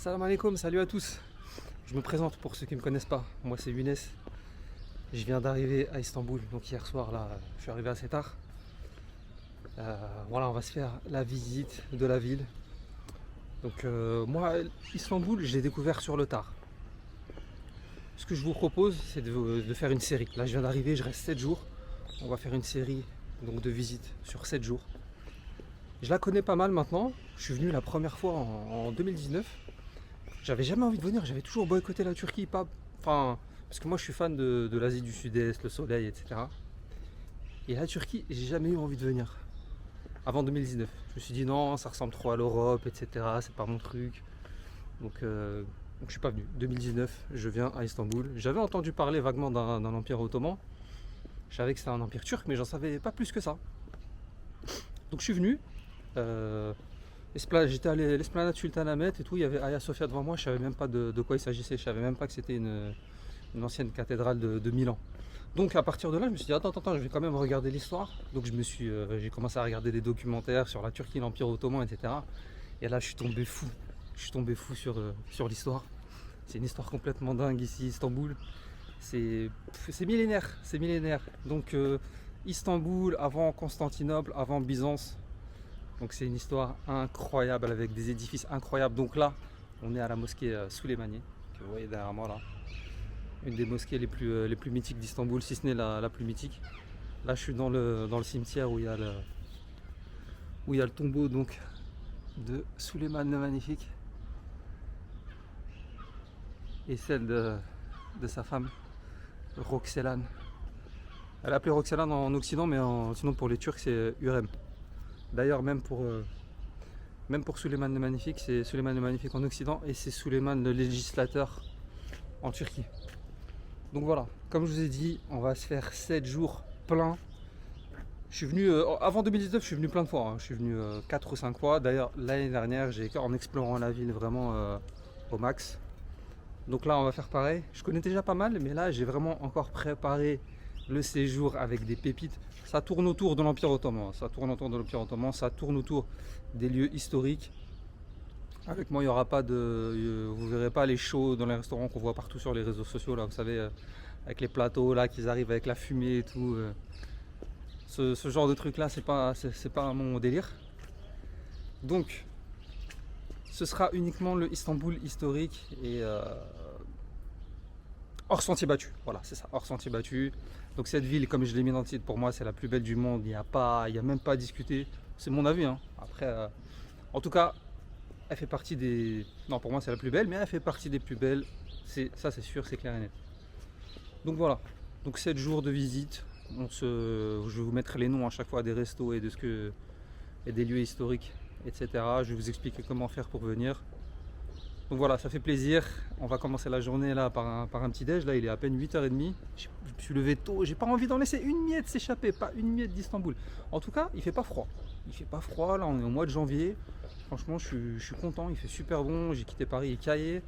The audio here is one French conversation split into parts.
Salam alaikum, salut à tous. Je me présente pour ceux qui ne me connaissent pas. Moi c'est Younes. Je viens d'arriver à Istanbul. Donc hier soir là, je suis arrivé assez tard. Voilà, on va se faire la visite de la ville. Donc moi, Istanbul, je l'ai découvert sur le tard. Ce que je vous propose, c'est de faire une série. Là je viens d'arriver, je reste 7 jours. On va faire une série donc, de visites sur 7 jours. Je la connais pas mal maintenant. Je suis venu la première fois en 2019. J'avais jamais envie de venir, j'avais toujours boycotté la Turquie, parce que moi je suis fan de l'Asie du Sud-Est, le soleil, etc. Et la Turquie, j'ai jamais eu envie de venir. Avant 2019. Je me suis dit non, ça ressemble trop à l'Europe, etc. C'est pas mon truc. Donc je suis pas venu. 2019, je viens à Istanbul. J'avais entendu parler vaguement d'un empire ottoman. Je savais que c'était un empire turc, mais j'en savais pas plus que ça. Donc je suis venu. J'étais à l'esplanade Sultanahmet et tout, il y avait Hagia Sophia devant moi, je savais même pas de quoi il s'agissait, je savais même pas que c'était une ancienne cathédrale de Milan. Donc à partir de là, je me suis dit attends, je vais quand même regarder l'histoire. Donc j'ai commencé à regarder des documentaires sur la Turquie, l'Empire ottoman, etc. Et là je suis tombé fou sur l'histoire. C'est une histoire complètement dingue ici, Istanbul. C'est millénaire. Donc Istanbul avant Constantinople, avant Byzance. Donc c'est une histoire incroyable avec des édifices incroyables. Donc là, on est à la mosquée Süleymaniyye, que vous voyez derrière moi là. Une des mosquées les plus mythiques d'Istanbul, si ce n'est la plus mythique. Là je suis dans le cimetière où il y a le tombeau donc, de Süleyman le Magnifique. Et celle de sa femme, Roxelane. Elle est appelée Roxelane en Occident, mais sinon pour les Turcs c'est Hürrem. D'ailleurs, même pour Süleyman le Magnifique, c'est Süleyman le Magnifique en Occident et c'est Süleyman le législateur en Turquie. Donc voilà, comme je vous ai dit, on va se faire 7 jours pleins. Je suis venu, avant 2019, je suis venu plein de fois. Je suis venu 4 ou 5 fois. D'ailleurs, l'année dernière, en explorant la ville vraiment au max. Donc là, on va faire pareil. Je connais déjà pas mal, mais là, j'ai vraiment encore préparé le séjour avec des pépites. Ça tourne autour de l'Empire ottoman, ça tourne autour des lieux historiques. Avec moi, il y aura pas vous verrez pas les shows dans les restaurants qu'on voit partout sur les réseaux sociaux là, vous savez, avec les plateaux là qui arrivent avec la fumée et tout. Ce genre de truc là, c'est pas mon délire. Donc, ce sera uniquement le Istanbul historique et hors sentier battu, voilà, c'est ça, hors sentier battu. Donc cette ville, comme je l'ai mis dans le titre, pour moi c'est la plus belle du monde, il n'y a même pas à discuter, c'est mon avis, hein. Après, en tout cas, elle fait partie des... Non, pour moi c'est la plus belle, mais elle fait partie des plus belles, ça c'est sûr, c'est clair et net. Donc voilà, donc 7 jours de visite, je vais vous mettre les noms à chaque fois des restos et des lieux historiques, etc. Je vais vous expliquer comment faire pour venir. Donc voilà, ça fait plaisir. On va commencer la journée là par un petit déj. Là, il est à peine 8h30. Je me suis levé tôt. J'ai pas envie d'en laisser une miette s'échapper, pas une miette d'Istanbul. En tout cas, il fait pas froid. Il fait pas froid. Là, on est au mois de janvier. Franchement, je suis content. Il fait super bon. J'ai quitté Paris, il caillait.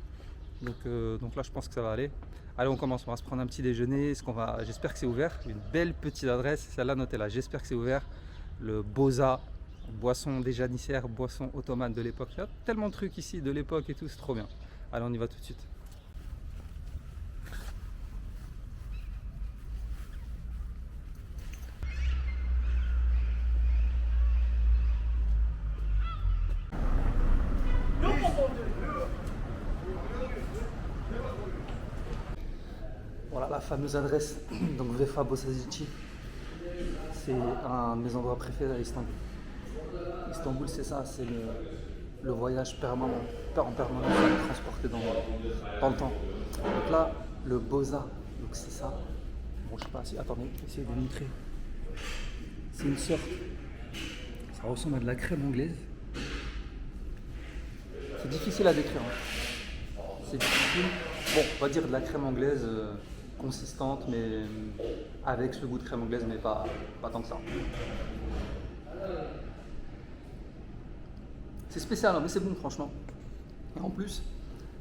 Donc là, je pense que ça va aller. Allez, on commence. On va se prendre un petit déjeuner. J'espère que c'est ouvert. Une belle petite adresse. Celle-là, notez-la. J'espère que c'est ouvert. Le Boza. Boisson des janissaires, boisson ottomane de l'époque. Il y a tellement de trucs ici de l'époque et tout, c'est trop bien. Allez, on y va tout de suite. Voilà la fameuse adresse, donc Vefa Bosazici. C'est un de mes endroits préférés à Istanbul. Istanbul, c'est ça, c'est le voyage permanent, en permanence, transporté dans le temps. Donc là, le Boza, donc c'est ça. Bon, je sais pas si. Attendez, essayez de montrer. C'est une sorte. Ça ressemble à de la crème anglaise. C'est difficile à décrire. Hein. C'est difficile. Bon, on va dire de la crème anglaise consistante, mais avec ce goût de crème anglaise, mais pas tant que ça. C'est spécial, hein, mais c'est bon franchement. Et en plus,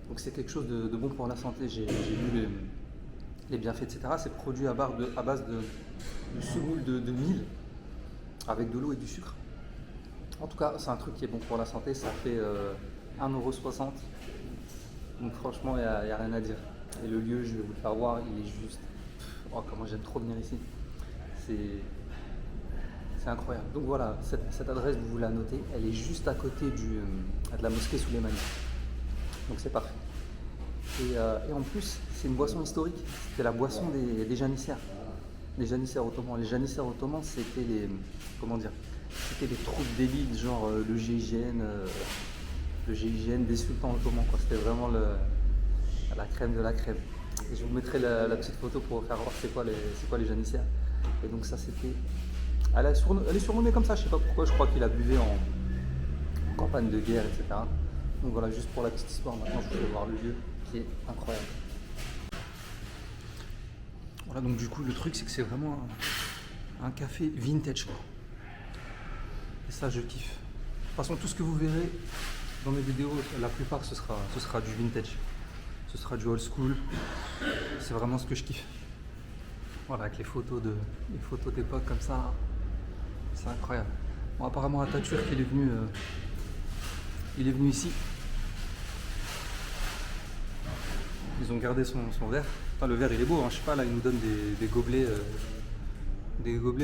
donc c'est quelque chose de bon pour la santé. J'ai vu les bienfaits, etc. C'est produit à base de semoule de mil avec de l'eau et du sucre. En tout cas, c'est un truc qui est bon pour la santé. Ça fait 1,60 €. Donc franchement, il n'y a rien à dire. Et le lieu, je vais vous le faire voir, il est juste... Oh, comment j'aime trop venir ici. C'est incroyable. Donc voilà, cette adresse, vous la notez, elle est juste à côté de la mosquée Souleymanie. Donc c'est parfait. Et en plus, c'est une boisson historique. C'était la boisson des janissaires. Les janissaires ottomans. Les janissaires ottomans, c'était c'était les troupes d'élite, genre le GIGN des sultans ottomans, quoi. C'était vraiment la crème de la crème. Et je vous mettrai la petite photo pour faire voir c'est quoi les janissaires. Et donc ça, c'était... Elle est surnommée comme ça, je sais pas pourquoi, je crois qu'il a buvé en campagne de guerre, etc. Donc voilà, juste pour la petite histoire, maintenant je vais voir le lieu qui est incroyable. Voilà, donc du coup le truc c'est que c'est vraiment un café vintage, quoi. Et ça je kiffe. De toute façon tout ce que vous verrez dans mes vidéos, la plupart ce sera du vintage. Ce sera du old school. C'est vraiment ce que je kiffe. Voilà, avec les photos d'époque comme ça. C'est incroyable. Bon, apparemment Atatürk il est venu ici. Ils ont gardé son verre. Enfin, le verre il est beau, hein. Je sais pas, là ils nous donnent des gobelets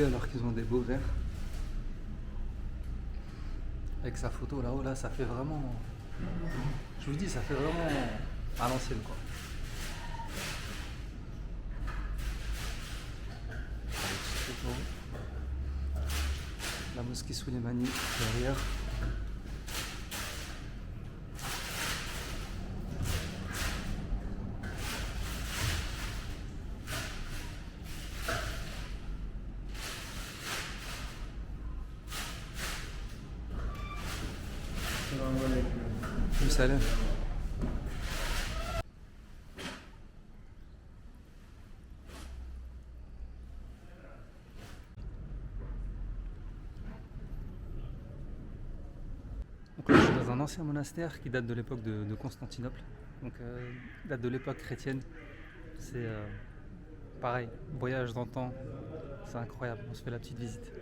alors qu'ils ont des beaux verres. Avec sa photo là-haut, là ça fait vraiment... Je vous dis, ça fait vraiment à l'ancienne, quoi. La mosquée Souleymanie derrière. Salam. Donc là, je suis dans un ancien monastère qui date de l'époque de Constantinople, donc date de l'époque chrétienne. C'est pareil, voyage dans le temps, c'est incroyable, on se fait la petite visite.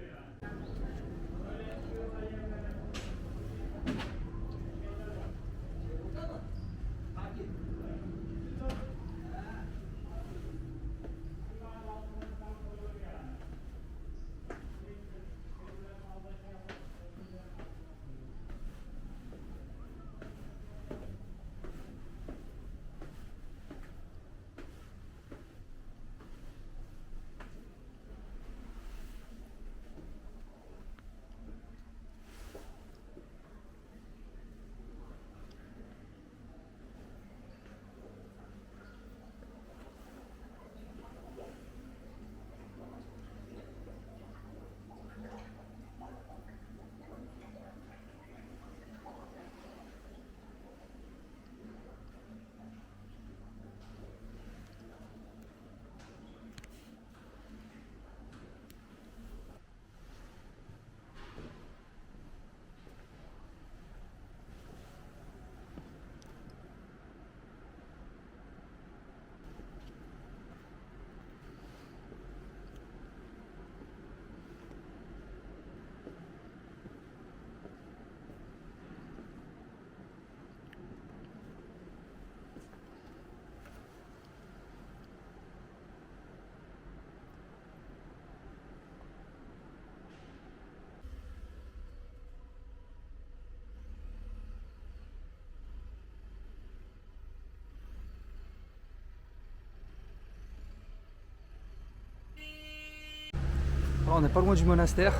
Alors, on n'est pas loin du monastère,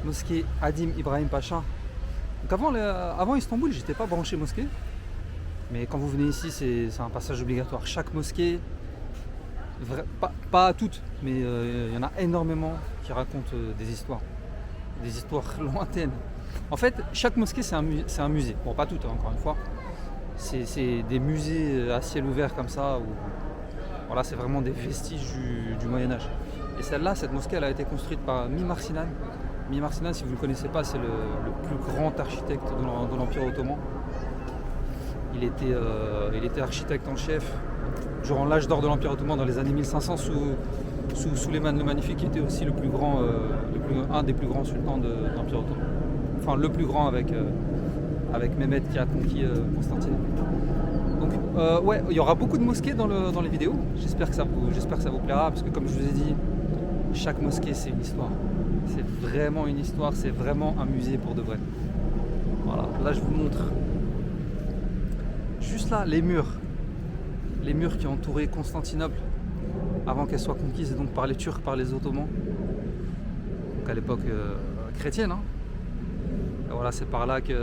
mosquée Hadim Ibrahim Pacha. Donc avant Istanbul, j'étais pas branché mosquée, mais quand vous venez ici, c'est un passage obligatoire. Chaque mosquée, pas toutes, mais il y en a énormément qui racontent des histoires lointaines. En fait, chaque mosquée c'est un musée. Bon, pas toutes, hein, encore une fois. C'est des musées à ciel ouvert comme ça, où voilà, c'est vraiment des vestiges du Moyen-Âge. Et celle-là, cette mosquée, elle a été construite par Mimar Sinan. Mimar Sinan, si vous ne le connaissez pas, c'est le plus grand architecte de l'Empire ottoman. Il était architecte en chef durant l'âge d'or de l'Empire ottoman dans les années 1500 sous Suleiman le Magnifique, qui était aussi un des plus grands sultans de l'Empire ottoman. Enfin, le plus grand avec Mehmed qui a conquis Constantinople. Donc ouais, il y aura beaucoup de mosquées dans les vidéos. J'espère que ça vous plaira, parce que comme je vous ai dit, chaque mosquée c'est une histoire. C'est vraiment une histoire, c'est vraiment un musée pour de vrai. Voilà, là je vous montre juste là les murs qui entouraient Constantinople avant qu'elle soit conquise, et donc par les Turcs, par les Ottomans, donc à l'époque chrétienne. Hein. Et voilà, c'est par là qu'ils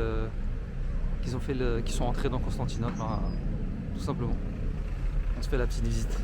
sont entrés dans Constantinople, hein, tout simplement. On se fait la petite visite.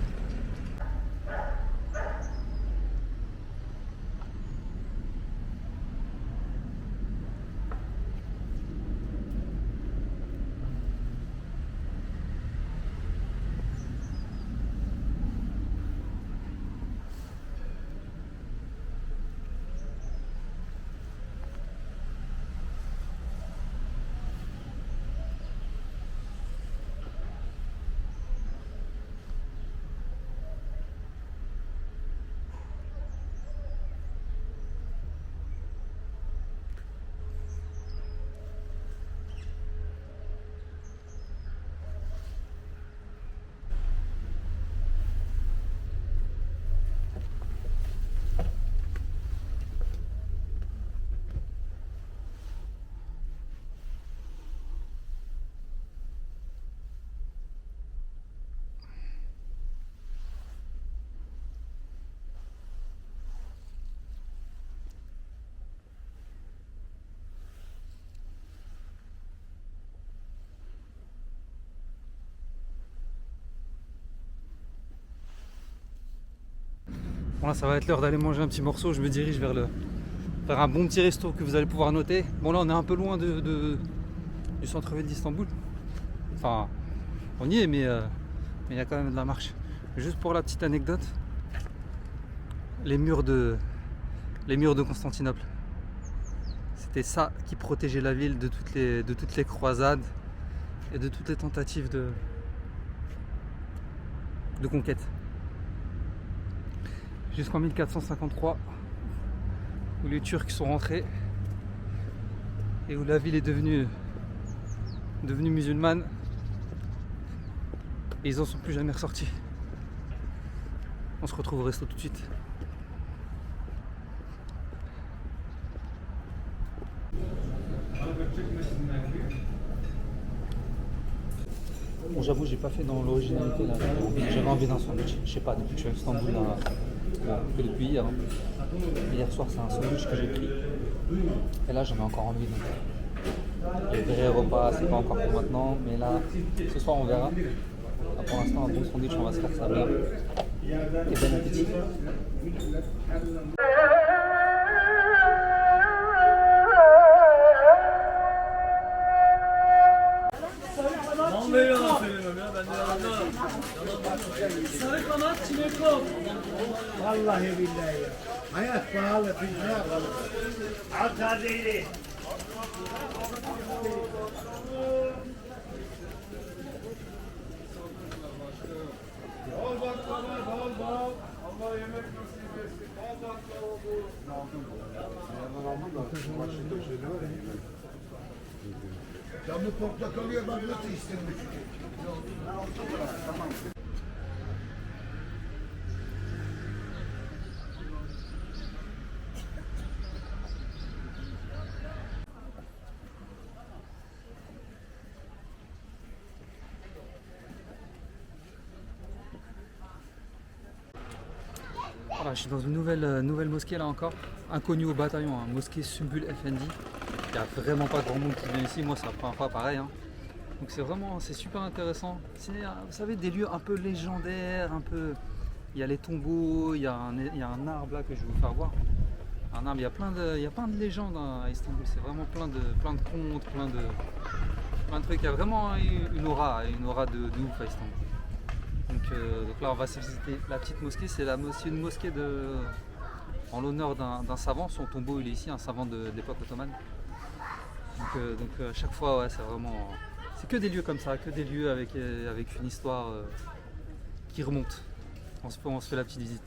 Bon là ça va être l'heure d'aller manger un petit morceau, je me dirige vers un bon petit resto que vous allez pouvoir noter. Bon là on est un peu loin du centre-ville d'Istanbul. Enfin on y est, mais il y a quand même de la marche. Juste pour la petite anecdote, les murs de Constantinople, c'était ça qui protégeait la ville de toutes les croisades et de toutes les tentatives de conquête. Jusqu'en 1453, où les Turcs sont rentrés et où la ville est devenue musulmane, et ils n'en sont plus jamais ressortis. On se retrouve au resto tout de suite. Bon, j'avoue, j'ai pas fait dans l'originalité là. J'avais envie d'un sandwich. Je sais pas, depuis que je suis à Istanbul, que depuis hier. Hein. Hier soir, c'est un sandwich que j'ai pris. Et là, j'en ai encore envie. Donc, les vrais repas, c'est pas encore pour maintenant. Mais là, ce soir, on verra. Là, pour l'instant, un bon sandwich, on va se faire ça bien. Et bon appétit. Sarı kanat çilekop. Vallahi billahi. Hayat pahalı, dünya pahalı. Al değil. Bol baklava, bol. Allah yemek nasip etsin. Bol baklava bu. Ya bu portakalıya bak nasıl istemiş. Tamam. Voilà, je suis dans une nouvelle mosquée là encore, inconnue au bataillon, hein, mosquée Sümbül Efendi. Il n'y a vraiment pas grand monde qui vient ici, moi c'est la première fois pareil. Hein. Donc c'est super intéressant. C'est, vous savez, des lieux un peu légendaires, un peu. Il y a les tombeaux, il y a un arbre là que je vais vous faire voir. Un arbre, il y a plein de légendes à Istanbul, c'est vraiment plein de contes, plein de trucs. Il y a vraiment une aura de ouf à Istanbul. Donc là on va se visiter la petite mosquée, c'est une mosquée en l'honneur d'un savant, son tombeau il est ici, un savant d'époque ottomane. Donc à chaque fois ouais, c'est que des lieux comme ça, que des lieux avec une histoire qui remonte. On se fait la petite visite.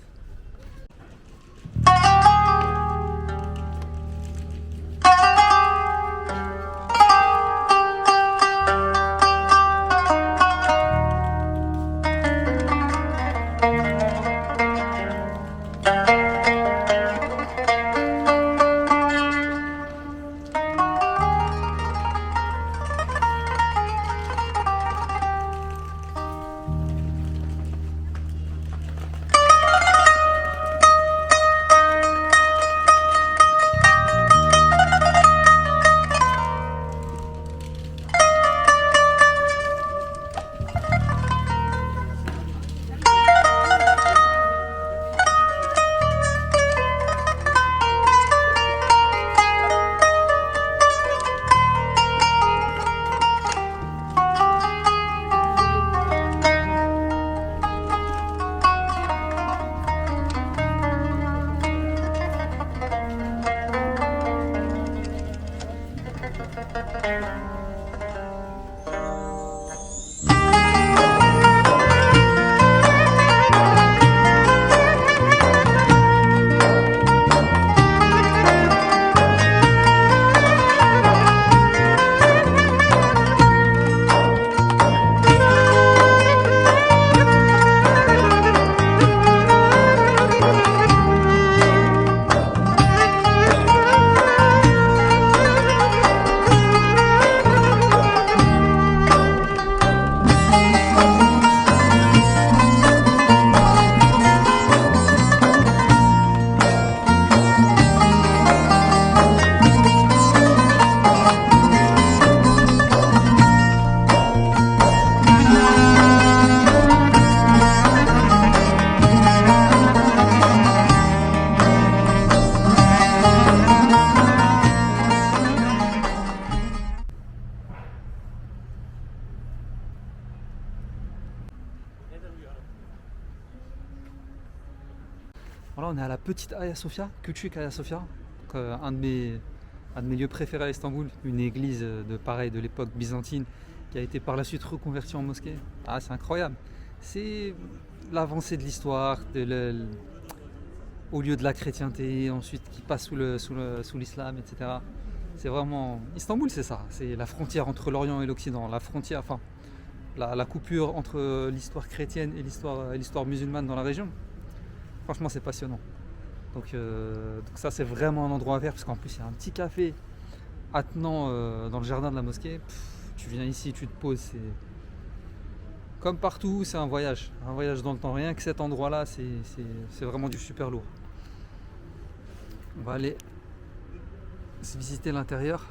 on est à la petite Hagia Sophia, Küçük Hagia Sophia, donc, un de mes lieux préférés à Istanbul, une église de l'époque byzantine qui a été par la suite reconvertie en mosquée. Ah, c'est incroyable. C'est l'avancée de l'histoire, au lieu de la chrétienté, ensuite qui passe sous l'islam, etc. C'est vraiment... Istanbul, c'est ça. C'est la frontière entre l'Orient et l'Occident. La frontière, enfin, la coupure entre l'histoire chrétienne et l'histoire musulmane dans la région. Franchement, c'est passionnant. Donc ça, c'est vraiment un endroit à faire, parce qu'en plus, il y a un petit café attenant dans le jardin de la mosquée. Tu viens ici, tu te poses, c'est... Comme partout, c'est un voyage dans le temps. Rien que cet endroit-là, c'est vraiment du super lourd. On va aller visiter l'intérieur.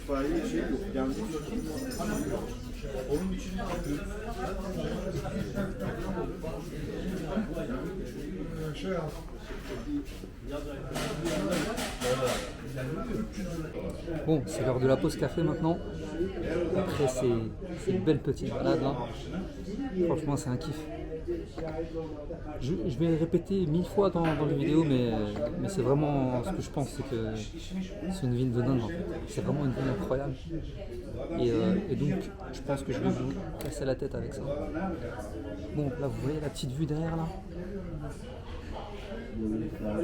İtfaiye şey yok. Yangın yok. Onun için şey yap. Bon, c'est l'heure de la pause café maintenant. Après c'est une belle petite balade là. Franchement, c'est un kiff. Je vais répéter 1000 fois dans les vidéos, mais c'est vraiment ce que je pense, c'est que c'est une ville de dingue en fait. C'est vraiment une ville incroyable. Et donc, je pense que je vais vous casser la tête avec ça. Bon, là, vous voyez la petite vue derrière là?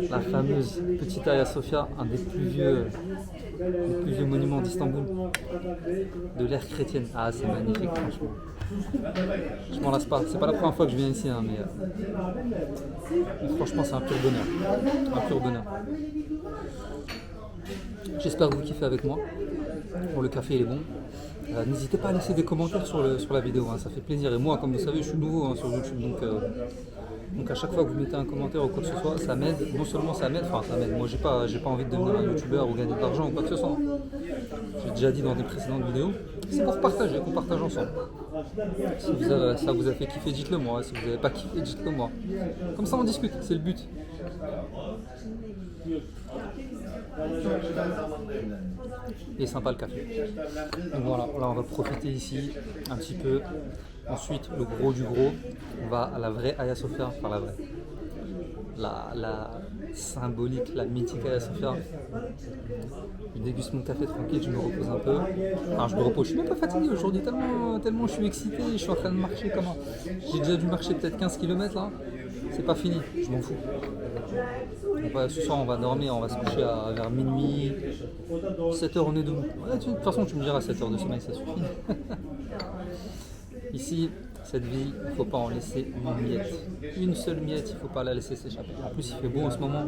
La fameuse petite Hagia Sophia, un des plus vieux monuments d'Istanbul, de l'ère chrétienne. Ah, c'est magnifique, franchement. Je m'en lasse pas. C'est pas la première fois que je viens ici, hein, mais franchement, c'est un pur bonheur. Un pur bonheur. J'espère que vous kiffez avec moi. Bon, le café il est bon. N'hésitez pas à laisser des commentaires sur la vidéo, hein, ça fait plaisir. Et moi, comme vous savez, je suis nouveau sur YouTube, donc à chaque fois que vous mettez un commentaire ou quoi que ce soit, ça m'aide. Non seulement ça m'aide, enfin ça m'aide. Moi, j'ai pas envie de devenir un youtubeur ou gagner de l'argent ou quoi que ce soit. J'ai déjà dit dans des précédentes vidéos. C'est pour partager, qu'on partage ensemble. Si ça vous a fait kiffer, dites-le moi. Si vous n'avez pas kiffé, dites-le moi. Comme ça, on discute. C'est le but. Il est sympa le café. Donc voilà, là on va profiter ici un petit peu. Ensuite, le gros du gros, on va à la vraie Hagia Sophia, enfin la vraie, la symbolique, la mythique Hagia Sophia. Je déguste mon café tranquille, je me repose un peu. Enfin, je me repose, je suis même pas fatigué aujourd'hui, tellement je suis excité, je suis en train de marcher comment. J'ai déjà dû marcher peut-être 15 km là. C'est pas fini, je m'en fous. Ce soir on va dormir, on va se coucher vers minuit, 7h on est debout. Ouais, de toute façon tu me diras 7 heures de sommeil ça suffit. Ici, cette ville, il ne faut pas en laisser une miette. Une seule miette, il ne faut pas la laisser s'échapper. En plus il fait beau en ce moment,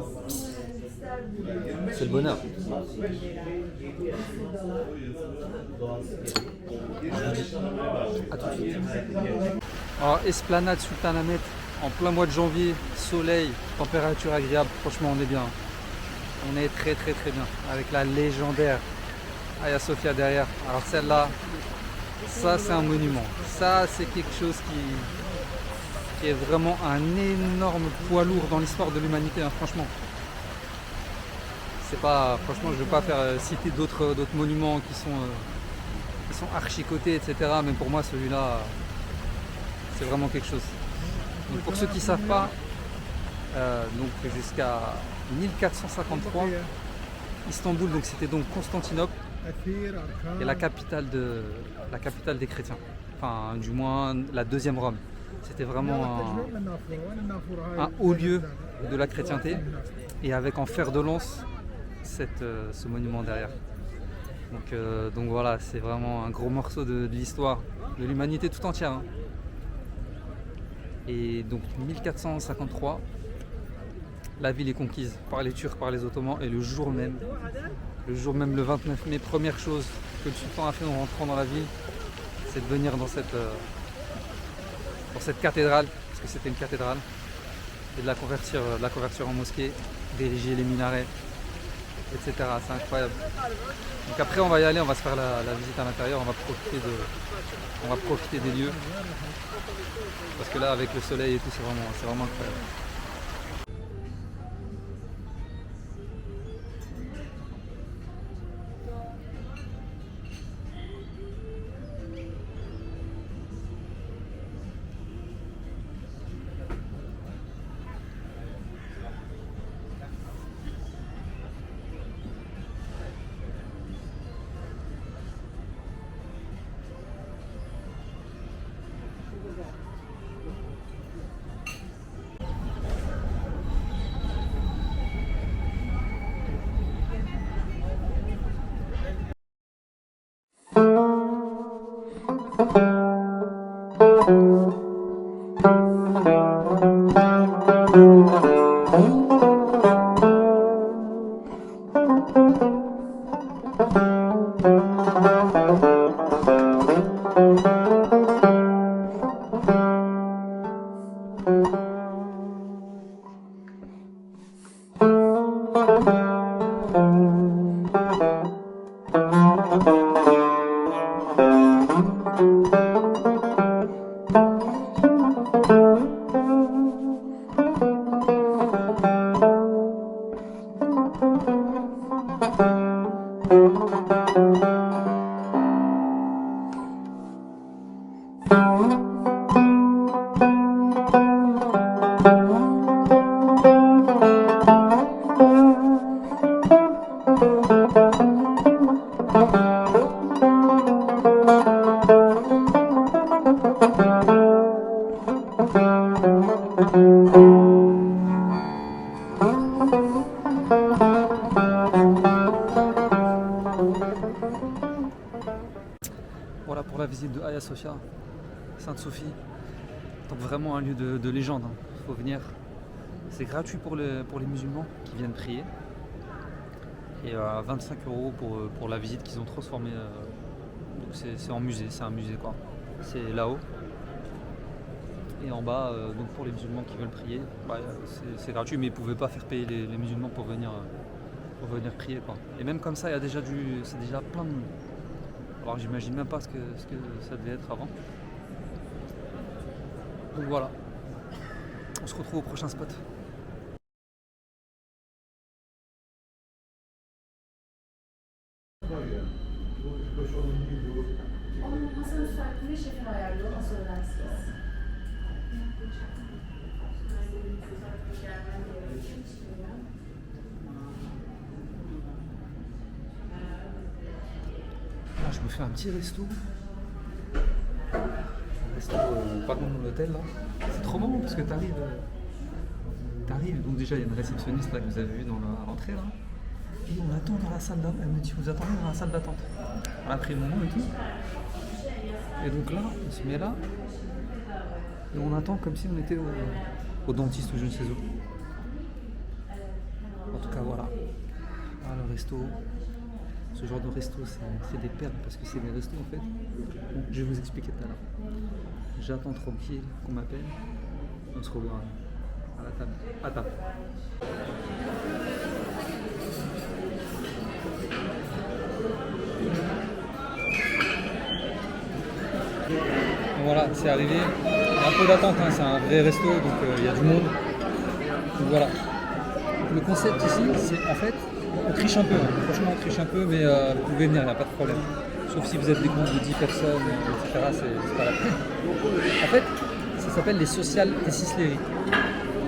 c'est le bonheur. Je vous dis à tout de suite. Alors Esplanade Sultanahmet, en plein mois de janvier, soleil, température agréable, franchement on est bien. On est très très très bien, avec la légendaire Hagia Sophia derrière. Alors celle-là, ça c'est un monument, ça c'est quelque chose qui est vraiment un énorme poids lourd dans l'histoire de l'humanité, hein, franchement. C'est pas, franchement, je ne veux pas faire citer d'autres monuments qui sont archi-cotés, etc. Mais pour moi, celui-là, c'est vraiment quelque chose. Donc pour ceux qui ne savent pas, donc jusqu'à 1453, Istanbul, donc c'était donc Constantinople, et la capitale des chrétiens. Enfin, du moins la deuxième Rome. C'était vraiment un haut lieu de la chrétienté, et avec en fer de lance ce monument derrière. Donc voilà, c'est vraiment un gros morceau de l'histoire de l'humanité tout entière. Hein. Et donc 1453, la ville est conquise par les Turcs, par les Ottomans, et le jour même, le 29 mai, première chose que le sultan a fait en rentrant dans la ville, c'est de venir dans cette cathédrale, parce que c'était une cathédrale, et de la convertir en mosquée, d'ériger les minarets, etc. C'est incroyable. Donc après on va y aller, on va se faire la visite à l'intérieur, on va profiter des lieux, parce que là avec le soleil et tout, c'est vraiment incroyable. Voilà pour la visite de Hagia Sophia, Sainte-Sophie. Donc vraiment un lieu de légende, hein. Faut venir. C'est gratuit pour les musulmans qui viennent prier. Et 25 € pour la visite qu'ils ont transformée. Donc c'est en musée, c'est un musée quoi. C'est là-haut. Et en bas, donc pour les musulmans qui veulent prier, c'est gratuit, mais ils ne pouvaient pas faire payer les musulmans pour venir prier quoi. Et même comme ça, c'est déjà plein de monde. Alors j'imagine même pas ce que ça devait être avant. Donc voilà, on se retrouve au prochain spot. Masanın üstüne şefin ayarlıyor, onu söylersiniz. Là, je me fais un petit resto. Pas loin de l'hôtel là. C'est trop marrant parce que t'arrives, donc déjà il y a une réceptionniste là que vous avez vu à l'entrée là. Et on attend dans la salle d'attente. Elle me dit vous attendez dans la salle d'attente. On a pris le moment et tout. Et donc là, on se met là. Et on attend comme si on était au dentiste ou je ne sais où. En tout cas voilà. Là, le resto. Ce genre de resto, c'est des perles parce que c'est des restos en fait. Donc, je vais vous expliquer tout à l'heure. J'attends tranquille qu'on m'appelle. On se revoit à la table. À table. Voilà, c'est arrivé. Un peu d'attente, hein, c'est un vrai resto, donc il y a du monde. Donc voilà. Le concept ici, c'est en fait, On triche un peu, hein. Franchement on triche un peu, mais vous pouvez venir, il n'y a pas de problème. Sauf si vous êtes des groupes de 10 personnes, etc. C'est pas la peine. En fait, ça s'appelle les social distilleries.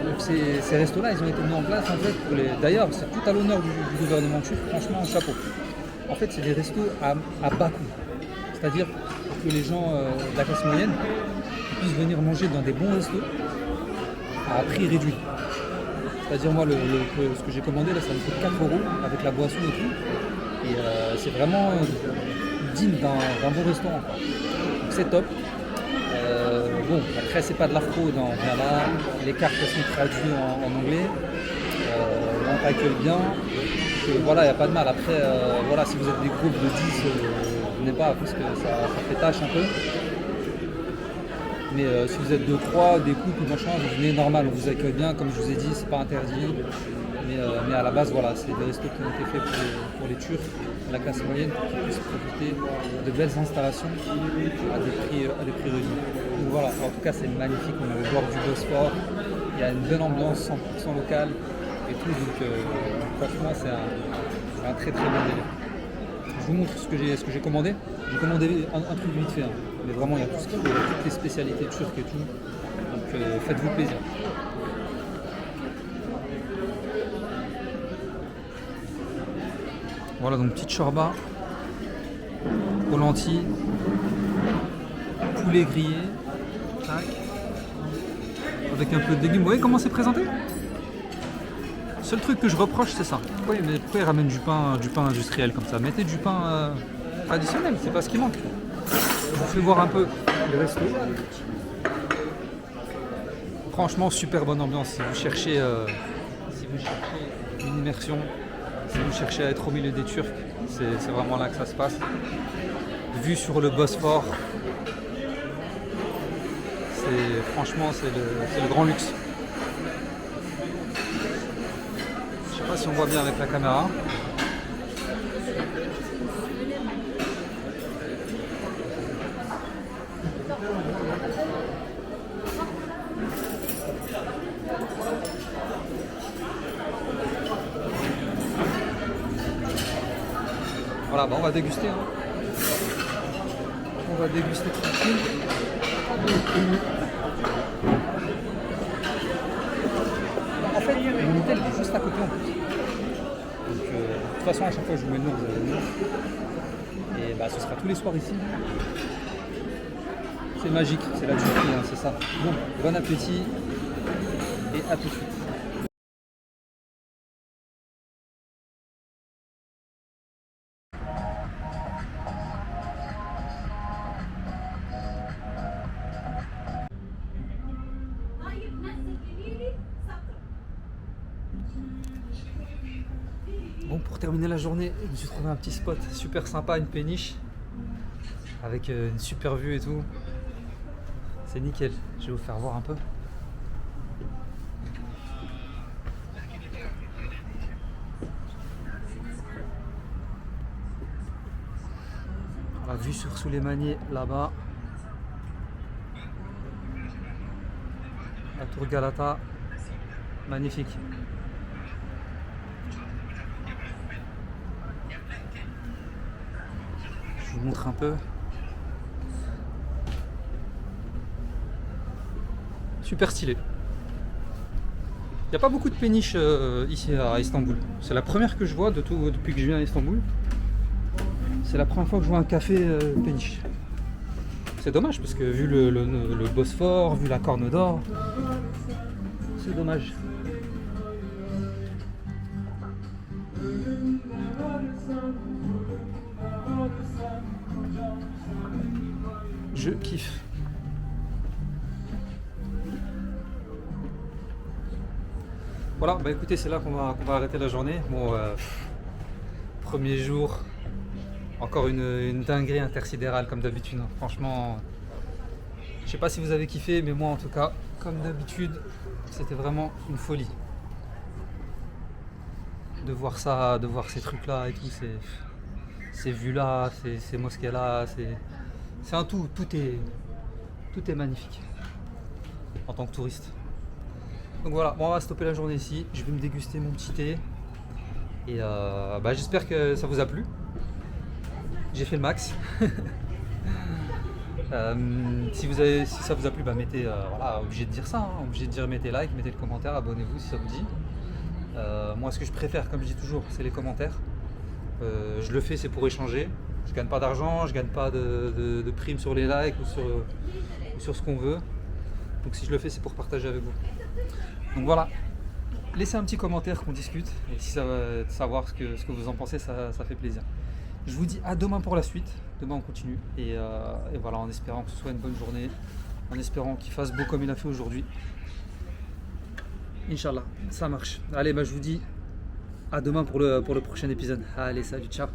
Donc ces restos-là, ils ont été mis en place en fait pour les. D'ailleurs, c'est tout à l'honneur du gouvernement turc, franchement, chapeau. En fait, c'est des restos à bas coût. C'est-à-dire que les gens de la classe moyenne puissent venir manger dans des bons restos à prix réduit. C'est-à-dire moi, ce que j'ai commandé, là, ça me coûte 4 € avec la boisson et tout. Et c'est vraiment digne d'un bon restaurant. Donc c'est top. Bon, après, c'est pas de l'afro dans là. Les cartes sont traduites en anglais. On t'accueille bien. Voilà, il n'y a pas de mal. Après, voilà, si vous êtes des groupes de 10, venez pas parce que ça fait tâche un peu. Mais si vous êtes 2-3, des couples ou machin, vous venez normal, on vous accueille bien, comme je vous ai dit, c'est pas interdit. Mais à la base, voilà, c'est des restos qui ont été faits pour les Turcs, la classe moyenne, pour qu'ils puissent profiter de belles installations à des prix réduits. Donc voilà, en tout cas, c'est magnifique, on est au bord du Bosphore, il y a une belle ambiance 100% locale et tout, donc franchement, c'est un très très bon délire. Je vous montre ce que j'ai commandé. J'ai commandé un truc vite fait, hein. Mais vraiment il y a tout ce qu'il faut, toutes les spécialités turques et tout. Donc faites-vous plaisir. Voilà, donc petite chorba aux lentilles, poulet grillé, tac, avec un peu de légumes. Vous voyez comment c'est présenté? Seul truc que je reproche, c'est ça. Pourquoi ils ramènent du pain industriel comme ça? Mettez du pain traditionnel, c'est pas ce qui manque. Je vous fais voir un peu le resto. Franchement, super bonne ambiance. Si vous cherchez une immersion, si vous cherchez à être au milieu des Turcs, c'est vraiment là que ça se passe. Vue sur le Bosphore, franchement, c'est le grand luxe. Je sais pas si on voit bien avec la caméra. Voilà, bah on va déguster. Hein. On va déguster tranquille. En fait, mon hôtel est juste à côté en plus. Donc, de toute façon, à chaque fois que je vous mets le nom, vous allez le nom. Et bah, ce sera tous les soirs ici. C'est magique, c'est la Turquie, hein, c'est ça. Bon, bon appétit et à tout de suite. Bon, pour terminer la journée, je me suis trouvé un petit spot super sympa, une péniche avec une super vue et tout. C'est nickel, je vais vous faire voir un peu. La vue sur Süleymaniye là-bas. La tour Galata, magnifique. Je vous montre un peu. Super stylé. Il n'y a pas beaucoup de péniches ici à Istanbul. C'est la première que je vois depuis que je viens à Istanbul. C'est la première fois que je vois un café péniche. C'est dommage parce que vu le Bosphore, vu la Corne d'Or, c'est dommage. Je kiffe. Voilà, bah écoutez, c'est là qu'on va arrêter la journée. Bon, premier jour, encore une dinguerie intersidérale comme d'habitude. Franchement, je sais pas si vous avez kiffé, mais moi en tout cas, comme d'habitude, c'était vraiment une folie. De voir ça, de voir ces trucs-là et tout, ces vues-là, ces mosquées-là, c'est un tout, tout est magnifique en tant que touriste. Donc voilà, bon, on va stopper la journée ici, je vais me déguster mon petit thé Et j'espère que ça vous a plu. J'ai fait le max. Si ça vous a plu, mettez, obligé de dire ça, hein, obligé de dire mettez like, mettez le commentaire, abonnez-vous si ça vous dit. Moi, ce que je préfère, comme je dis toujours, c'est les commentaires. Je le fais, c'est pour échanger. Je gagne pas d'argent, je gagne pas de primes sur les likes ou sur ce qu'on veut. Donc si je le fais, c'est pour partager avec vous. Donc voilà, laissez un petit commentaire qu'on discute. Et si ça va savoir ce que vous en pensez, ça fait plaisir. Je vous dis à demain pour la suite. Demain on continue. Et voilà, en espérant que ce soit une bonne journée. En espérant qu'il fasse beau comme il a fait aujourd'hui. Inch'Allah, ça marche. Allez, je vous dis à demain pour le prochain épisode. Allez, salut, ciao.